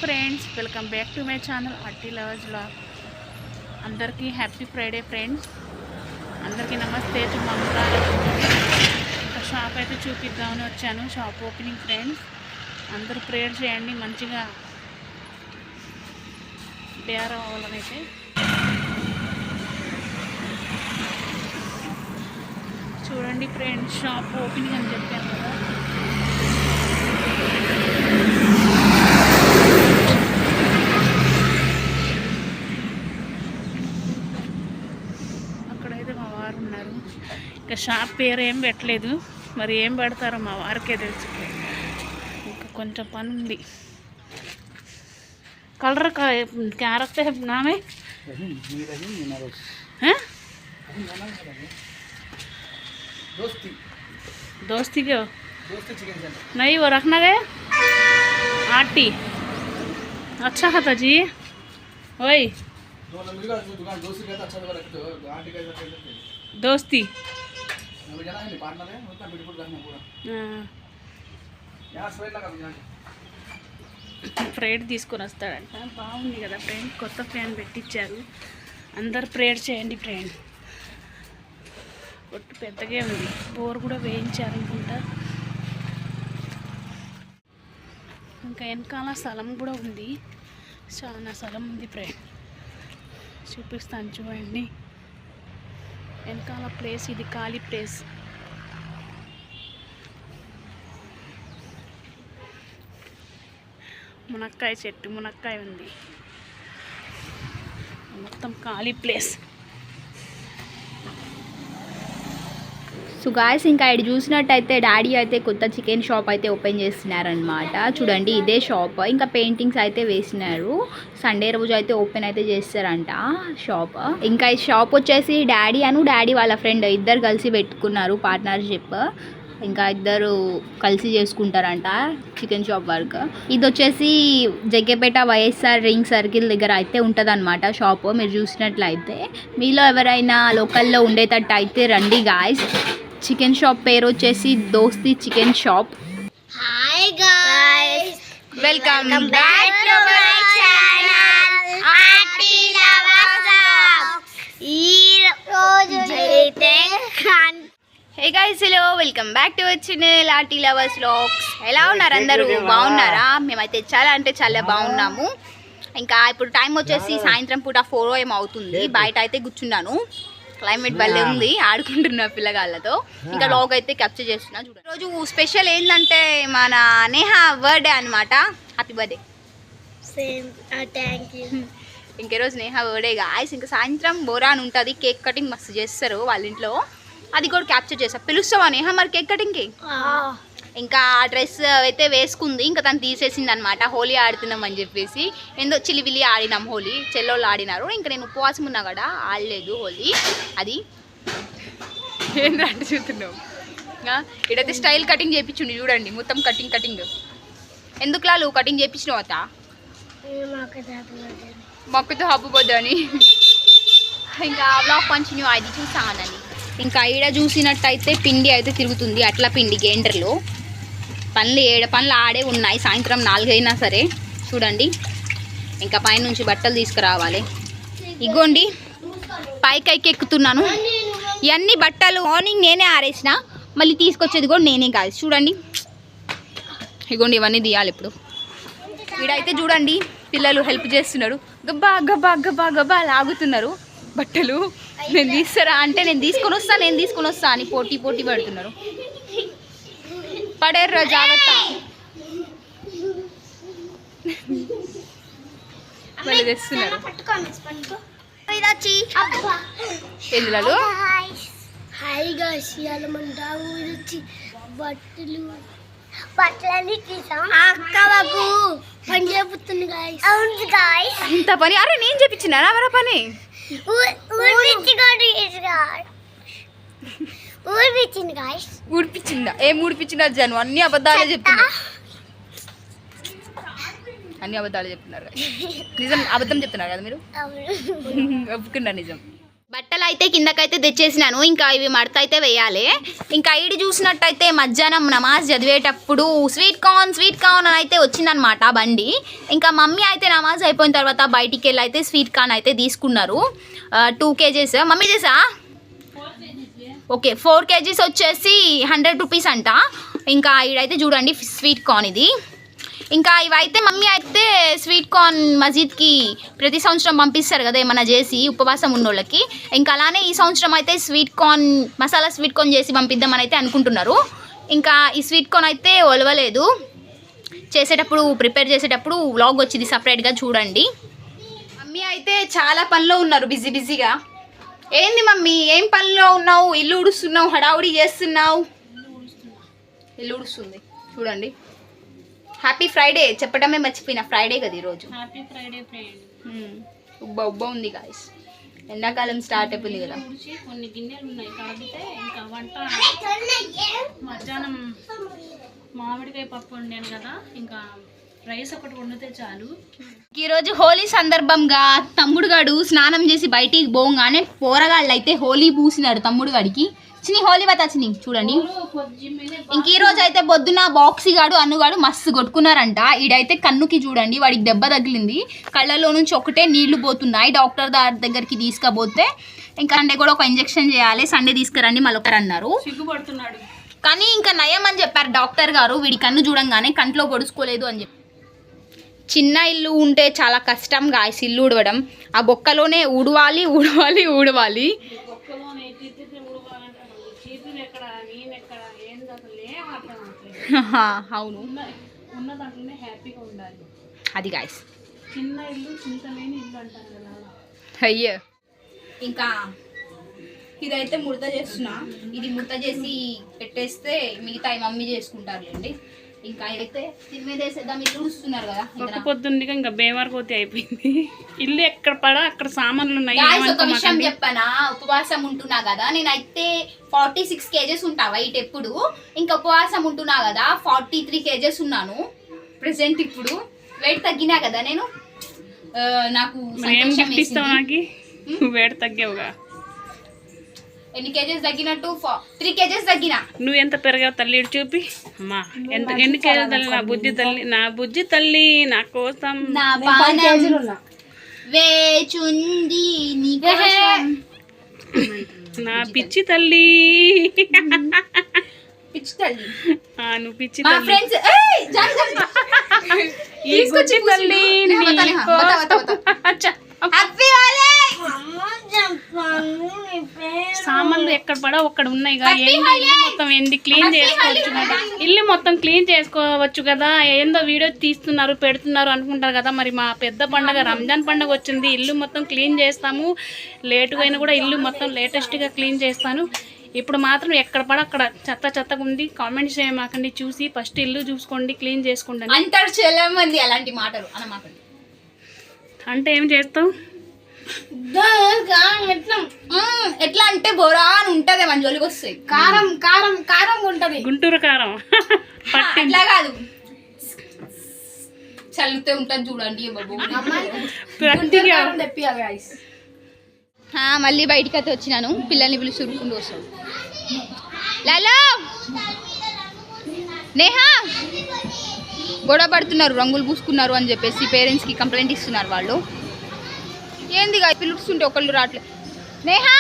Friends, welcome back to my channel అట్టి lovers vlog. అందరికీ happy Friday friends. అందరికీ నమస్తే. మంగళవారం ఇంకా షాప్ అయితే చూపిద్దామని వచ్చాను. Shop opening friends. అందరూ ప్రేయర్ చేయండి, మంచిగా తయారు అవ్వాలనైతే. చూడండి ఫ్రెండ్స్, షాప్ ఓపెనింగ్ అని చెప్పాను కదా. అక్కడైతే మా వారు ఉన్నారు. ఇంకా షాప్ పేరు ఏం పెట్టలేదు, మరి ఏం పెడతారో మా వారికే తెలుసు. ఇంకా కొంచెం పని ఉంది. కలర్ क्या रखते हैं नाम है? दोस्ती क्यों नहीं वो रखना गया आटी अच्छा खाता जी वही दोस्ती ప్రేయర్ తీసుకొని వస్తాడంట. బాగుంది కదా ఫ్రెండ్, కొత్త ఫ్యాన్ పెట్టించారు. అందరు ప్రేయర్ చేయండి ఫ్రెండ్. ఒట్టు పెద్దగా ఉంది, బోర్ కూడా వేయించారు అనుకుంటా. ఇంకా వెనకాల స్థలం కూడా ఉంది, చాలా స్థలం ఉంది ఫ్రెండ్. చూపిస్తాను చూడండి. వెనకాల ప్లేస్ ఇది ఖాళీ ప్లేస్. మునక్కాయ చెట్టు, మునక్కాయ ఉంది, మొత్తం ఖాళీ ప్లేస్. సో గాయస్, ఇంకా ఇక్కడ చూసినట్టయితే డాడీ అయితే కొత్త చికెన్ షాప్ అయితే ఓపెన్ చేస్తున్నారనమాట. చూడండి, ఇదే షాప్. ఇంకా పెయింటింగ్స్ అయితే వేసినారు. సండే రోజు అయితే ఓపెన్ అయితే చేస్తారంట షాప్. ఇంకా ఈ షాప్ వచ్చేసి డాడీ వాళ్ళ ఫ్రెండ్ ఇద్దరు కలిసి పెట్టుకున్నారు పార్ట్నర్షిప్. ఇంకా ఇద్దరు కలిసి చేసుకుంటారంట చికెన్ షాప్ వర్క్. ఇది వచ్చేసి జగ్గేపేట వైఎస్ఆర్ రింగ్ సర్కిల్ దగ్గర అయితే ఉంటుంది అనమాట షాప్. మీరు చూసినట్లయితే మీలో ఎవరైనా లోకల్లో ఉండేటట్టు అయితే రండి గాయస్. చికెన్ షాప్ పేరు వచ్చేసి దోస్తి chicken shop. Hi guys, welcome back to my channel RT lovers vlog. ఈ రోజు అయితే hey guys, hello, welcome back to our channel RT lovers vlogs. ఎలా ఉన్నారు అందరూ? బాగున్నారా? మేమైతే చాలా అంటే చాలా బాగున్నాము. ఇంకా ఇప్పుడు టైం వచ్చేసి సాయంత్రం పూట 4 AM అవుతుంది. బయట అయితే కూర్చున్నాను, క్లైమేట్ భలే ఉంది, ఆడుకుంటున్నా పిల్లగాళ్ళతో. ఇంకా వ్లాగ్ అయితే క్యాప్చర్ చేస్తున్నా. చూడండి, రోజు స్పెషల్ ఏంటంటే మన నేహా బర్త్డే అనమాట. Happy birthday. Same thank you. ఇంకే రోజు నేహా బర్త్డే గాయస్. ఇంకా సాయంత్రం బోరాన్ ఉంటుంది, కేక్ కటింగ్ మస్తు చేస్తారు వాళ్ళ ఇంట్లో. అది కూడా క్యాప్చర్ చేస్తా. పిలుస్తావా నేహా మరి కేక్ కటింగ్కి? ఇంకా ఆ డ్రెస్ అయితే వేసుకుంది, ఇంకా తను తీసేసింది అనమాట. హోలీ ఆడుతున్నాం అని చెప్పేసి ఏందో చిలివిలి ఆడినాం హోలీ. చెల్లోళ్ళు ఆడినారు, ఇంకా నేను ఉపవాసం ఉన్నా కదా ఆడలేదు హోలీ. అది ఏంటంటే చూస్తున్నావు. ఇడైతే స్టైల్ కటింగ్ చేయించుండి చూడండి, మొత్తం కటింగ్. ఎందుకు లాలు కటింగ్ చేయించినావు అత? మొక్కతో హబ్బుపోద్దని. ఇంకా బ్లాగ్ కంటిన్యూ అది చూసానని. ఇంకా ఈడ చూసినట్టయితే పిండి అయితే తిరుగుతుంది, అట్లా పిండి గ్రైండర్లో. పనులు ఆడే ఉన్నాయి. సాయంత్రం 4 అయినా సరే చూడండి. ఇంకా పైనుంచి బట్టలు తీసుకురావాలి. ఇగోండి పైకి ఎక్కుతున్నాను. ఇవన్నీ బట్టలు మార్నింగ్ నేనే ఆరేసిన, మళ్ళీ తీసుకొచ్చేది కూడా నేనే కాదు. చూడండి, ఇగోండి ఇవన్నీ తీయాలి ఇప్పుడు. ఈడైతే చూడండి పిల్లలు హెల్ప్ చేస్తున్నారు. గబ్బా గబ్బా గబ్బా గబ్బా లాగుతున్నారు బట్టలు. నేను తీస్తారా అంటే నేను తీసుకొని వస్తా అని పోటీ పడుతున్నారు. పడేర్రా జాగ్రత్త. వాళ్ళు తెస్తున్నారు ఎందులో. హాయ్ గాయ్స్, ఇవాళ మన డాగు వచ్చి బట్టలన్నీ తీసాం. అక్కవకు పని చెబుతుంది గాయ్స్. అవును గాయ్స్, ఇంత పని. అరే నేను చెప్పించిన ఎవరా పని? ఊడిపించిందా? ఏం ఊడిపించినా జను? అన్ని అబద్ధాలే చెప్తున్నారు. నిజం అబద్ధం చెప్తున్నారు కదా మీరు? ఒప్పుకున్నా నిజం. బట్టలు అయితే కిందకైతే తెచ్చేసినాను. ఇంకా ఇవి మడత అయితే వేయాలి. ఇంకా ఐడి చూసినట్టయితే మధ్యాహ్నం నమాజ్ చదివేటప్పుడు స్వీట్ కార్న్ అని అయితే వచ్చిందనమాట బండి. ఇంకా మమ్మీ అయితే నమాజ్ అయిపోయిన తర్వాత బయటికి వెళ్ళి అయితే స్వీట్ కార్న్ అయితే తీసుకున్నారు. 2 kgs మమ్మీ చేసా. ఓకే 4 kgs వచ్చేసి 100 రూపీస్ అంట. ఇంకా ఇడైతే చూడండి స్వీట్ కార్న్ ఇది. ఇంకా ఇవైతే మమ్మీ అయితే స్వీట్ కార్న్ మసీద్కి ప్రతి సంవత్సరం పంపిస్తారు కదా ఏమన్నా చేసి ఉపవాసం ఉన్నోళ్ళకి. ఇంకా అలానే ఈ సంవత్సరం అయితే మసాలా స్వీట్ కార్న్ చేసి పంపిద్దామని అయితే అనుకుంటున్నారు. ఇంకా ఈ స్వీట్ కార్న్ అయితే ఒలవలేదు. ప్రిపేర్ చేసేటప్పుడు వ్లాగ్ వచ్చింది సపరేట్గా చూడండి. మమ్మీ అయితే చాలా పనిలో ఉన్నారు, బిజీగా. ఏంది మమ్మీ ఏం పనిలో ఉన్నావు? ఇల్లు ఉడుస్తున్నావు, హడావుడి చేస్తున్నావు. ఇల్లు ఉడుస్తుంది చూడండి. హ్యాపీ ఫ్రైడే చెప్పడమే మర్చిపోయినా. ఫ్రైడే కదా ఈరోజు. Happy Friday friend. ఉబ్బ ఉంది గాయస్. ఎండాకాలం స్టార్ట్ అయిపోయింది కదా. కొన్ని గిన్నెలు ఉన్నాయి కాబట్టి ఇంకా వంట మధ్యాహ్నం మామిడికాయ పప్పు వండాను కదా, ఇంకా రైస్ ఒకటి వండితే చాలు. ఈరోజు హోలీ సందర్భంగా తమ్ముడు గాడు స్నానం చేసి బయటికి పోగానే పోరగాళ్ళు అయితే హోలీ పూసినారు తమ్ముడు గాడికి. చిన్ని హోలీ బతాచిని చూడండి. ఇంక ఈ రోజు అయితే పొద్దున బాక్సీ గాడు అన్నుగాడు మస్తు కొట్టుకున్నారంట. ఈడైతే కన్నుకి చూడండి వాడికి దెబ్బ తగిలింది. కళ్ళలో నుంచి ఒకటే నీళ్లు పోతున్నాయి. డాక్టర్ దగ్గరికి తీసుకుపోతే ఇంకా సండే కూడా ఒక ఇంజెక్షన్ చేయాలి, సండే తీసుకురండి మళ్ళొకరు అన్నారు. సిగ్గుపడుతున్నాడు కానీ ఇంకా నయం అని చెప్పారు డాక్టర్ గారు. వీడి కన్ను చూడంగానే కంట్లో పొడుచుకోలేదు అని చెప్పి. చిన్న ఇల్లు ఉంటే చాలా కష్టం గాయస్ ఇల్లు ఉడవడం. ఆ బొక్కలోనే ఊడవాలి. అవును ఉన్న దాంట్లోనే హ్యాపీగా ఉండాలి. అది గాయస్ చిన్న ఇల్లు చింతలేని ఇల్లు అంటారు కదా. అయ్యో ఇంకా ఇదైతే ముడత చేస్తున్నా. ఇది ముడత చేసి పెట్టేస్తే మిగతా మమ్మీ చేసుకుంటారులేండి. ఇంకా అయితే తినేదేసేద్దాం. ఇల్లు ఉడుస్తున్నారు కదా. ఒక్క పొద్దున్నగా ఇంకా బేమారిపోతే అయిపోయింది. ఇల్లు ఎక్కడ పడా అక్కడ సామాన్లు ఉన్నాయి. ఒక విషయం చెప్పనా, ఉపవాసం ఉంటున్నా కదా నేనైతే 46 kgs ఉంటా వెయిట్ ఎప్పుడు. ఇంకా ఉపవాసం ఉంటున్నా కదా 43 kgs ఉన్నాను ప్రెసెంట్. ఇప్పుడు వెయిట్ తగ్గినా కదా నేను. నాకు వెయిట్ తగ్గావుగా. ఎన్ని కేజెస్ తగ్గినట్టు? 3 kgs తగ్గినా. నువ్వు ఎంత పెరిగావు తల్లి చూపి. అమ్మా ఎన్ని కేజీలు తల్లి? నా బుజ్జి తల్లి నా కోసం వేచుంది నా పిచ్చి తల్లి. పిచ్చి తల్లి నువ్వు పిచ్చి తల్లి. తీసుకొచ్చి తల్లి సామాన్లు ఎక్కడ పడా ఒక్కడ ఉన్నాయి కదా. మొత్తం ఏంది క్లీన్ చేసుకోవచ్చు కదా. ఇల్లు మొత్తం క్లీన్ చేసుకోవచ్చు కదా. ఏందో వీడియో తీస్తున్నారు పెడుతున్నారు అనుకుంటారు కదా. మరి మా పెద్ద పండగ రంజాన్ పండగ వచ్చింది. ఇల్లు మొత్తం క్లీన్ చేస్తాము. లేటుగా అయినా కూడా ఇల్లు మొత్తం లేటెస్ట్గా క్లీన్ చేస్తాను. ఇప్పుడు మాత్రం ఎక్కడ పడ అక్కడ చెత్తగా ఉంది. కామెంట్స్ చేయమాకండి. చూసి ఫస్ట్ ఇల్లు చూసుకోండి, క్లీన్ చేసుకోండి అంటారు చాలా మంది. అలాంటి మాటలు అనమాకండి. అంటే ఏం చేస్తావు? ఎట్లా అంటే బొరా అని ఉంటది మన జోలికి వస్తాయి. కారం ఉంటది. గుంటూరు కారం అట్లా కాదు, చల్లితే ఉంటది చూడండి. మళ్ళీ బయటికి అయితే వచ్చినాను. పిల్లల్ని పిలిచి ఉరుకుంటూ వస్తాను. లాలో నేహా గొడవ పడుతున్నారు, రంగులు పూసుకున్నారు అని చెప్పేసి పేరెంట్స్కి కంప్లైంట్ ఇస్తున్నారు వాళ్ళు. ఏంది పిలుస్తుంటే ఒకళ్ళు రావట్లేదు. నేహా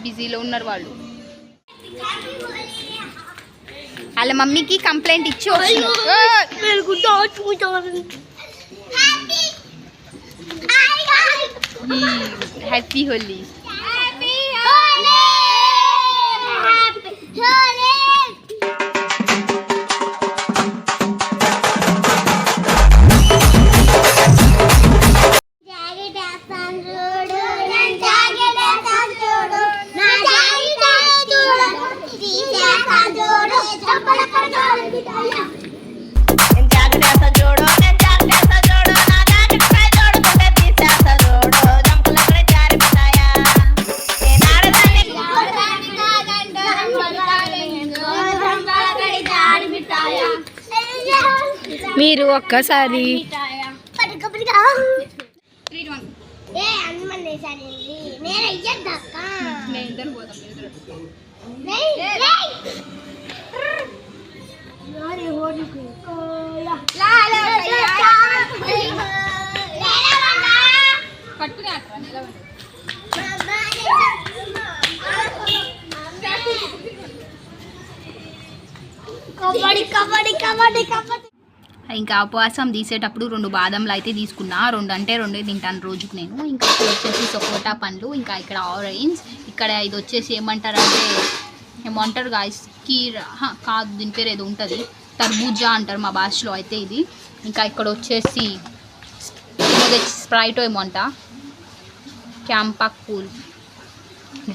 బిజీలో ఉన్నారు వాళ్ళు. వాళ్ళ మమ్మీకి కంప్లైంట్ ఇచ్చి హ్యాపీ హోలీ. మీరు ఒక్కసారి 3, 2, 1. ఏ అన్నం వేసానండి నేను అయ్యద్దక్క మేము ఇద్దరు పోతాం ఇద్దరు. పట్టుకునే అట్రా నిలబడి. కబడ్డీ కబడ్డీ కబడ్డీ కబడ్డీ. ఇంకా ఉపవాసం తీసేటప్పుడు 2 బాదంలు అయితే తీసుకున్నా. 2 అంటే 2 తింటాను రోజుకు నేను. ఇంకా ఇక్కడ వచ్చేసి సపోటా పండ్లు, ఇంకా ఇక్కడ ఆరెంజ్, ఇక్కడ ఇది వచ్చేసి ఏమంటారు గాయస్, కీర్ కాదు, దీని పేరు ఏదో ఉంటుంది, తర్బూజా అంటారు మా భాషలో అయితే ఇది. ఇంకా ఇక్కడ వచ్చేసి స్ప్రైట్ ఏమంట, క్యాంపాక్ కూల్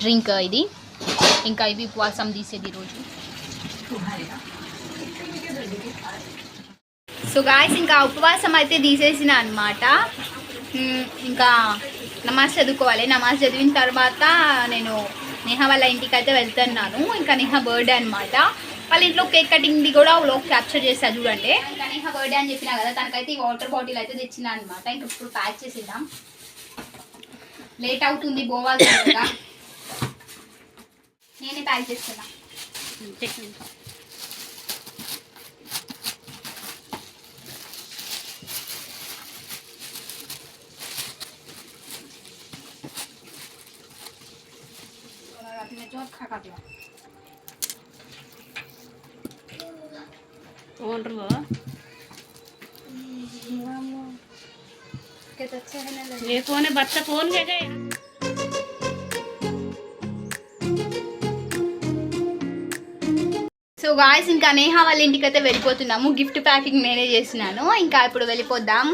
డ్రింక్ ఇది. ఇంకా ఇవి ఉపవాసం తీసేది రోజు. సో గాయస్ ఇంకా ఉపవాసం అయితే తీసేసిన అనమాట. ఇంకా నమాజ్ చదువుకోవాలి. నమాజ్ చదివిన తర్వాత నేను నేహా వాళ్ళ ఇంటికి అయితే వెళ్తున్నాను. ఇంకా నేహా బర్త్డే అనమాట. వాళ్ళ ఇంట్లో కేక్ కటింగ్ది కూడా వ్లాగ్ క్యాప్చర్ చేస్తా చూడండి. ఇంకా నేహా బర్త్డే అని చెప్పినా కదా, తనకైతే ఈ వాటర్ బాటిల్ అయితే తెచ్చిన అనమాట. ఇంకా ఇప్పుడు ప్యాక్ చేసేద్దాం, లేట్ అవుతుంది పోవాలి కదా. నేనే ప్యాక్ చేస్తున్నా. ये फोन है, बच्चा फोन ले गए. సో గాయస్ ఇంకా నేహా వాళ్ళ ఇంటికి అయితే వెళ్ళిపోతున్నాము. గిఫ్ట్ ప్యాకింగ్ నేనే చేసినాను. ఇంకా ఇప్పుడు వెళ్ళిపోద్దాం.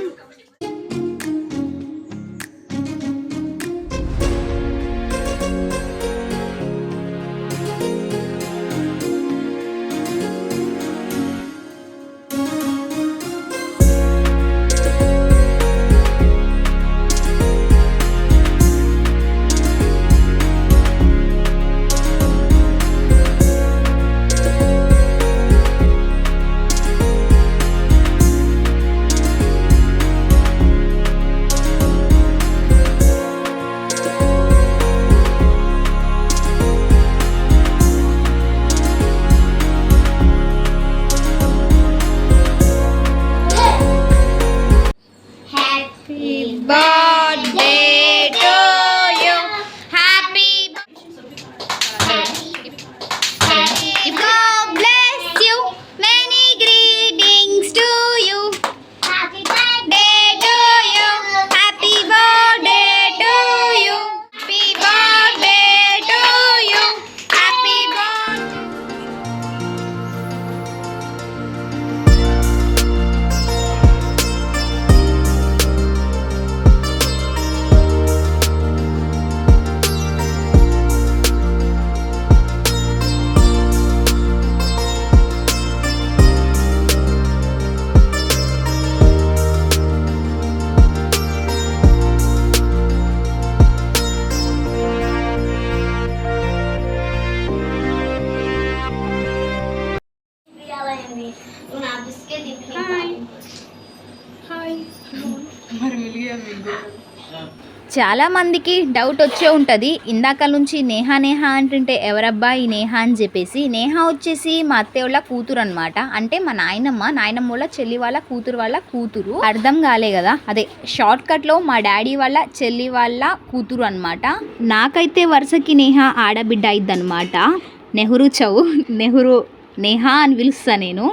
చాలా మందికి డౌట్ వచ్చే ఉంటుంది, ఇందాక నుంచి నేహా నేహా అంటుంటే ఎవరబ్బా ఈ నేహా అని చెప్పేసి. నేహా వచ్చేసి మా అత్తయ్య వాళ్ళ కూతురు అనమాట. అంటే మా నాయనమ్మ వాళ్ళ చెల్లి వాళ్ళ కూతురు. అర్థం కాలే కదా, అదే షార్ట్ కట్ లో మా డాడీ వాళ్ళ చెల్లి వాళ్ళ కూతురు అనమాట. నాకైతే వరుసకి నేహా ఆడబిడ్డ అయిద్దనమాట. నెహ్రూ నేహా అని పిలుస్తా నేను.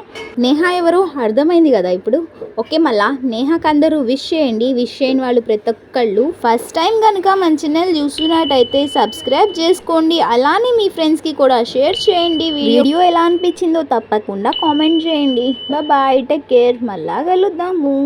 నేహా ఎవరు అర్థమైంది కదా ఇప్పుడు. ఓకే, మళ్ళా నేహాకి అందరూ విష్ చేయండి. విష్ చేయని వాళ్ళు ప్రతి ఒక్కళ్ళు ఫస్ట్ టైం కనుక మన ఛానల్ చూస్తున్నట్టయితే సబ్స్క్రైబ్ చేసుకోండి. అలానే మీ ఫ్రెండ్స్కి కూడా షేర్ చేయండి. వీడియో ఎలా అనిపించిందో తప్పకుండా కామెంట్ చేయండి. బాయ్, టేక్ కేర్, మళ్ళా కలుద్దాము.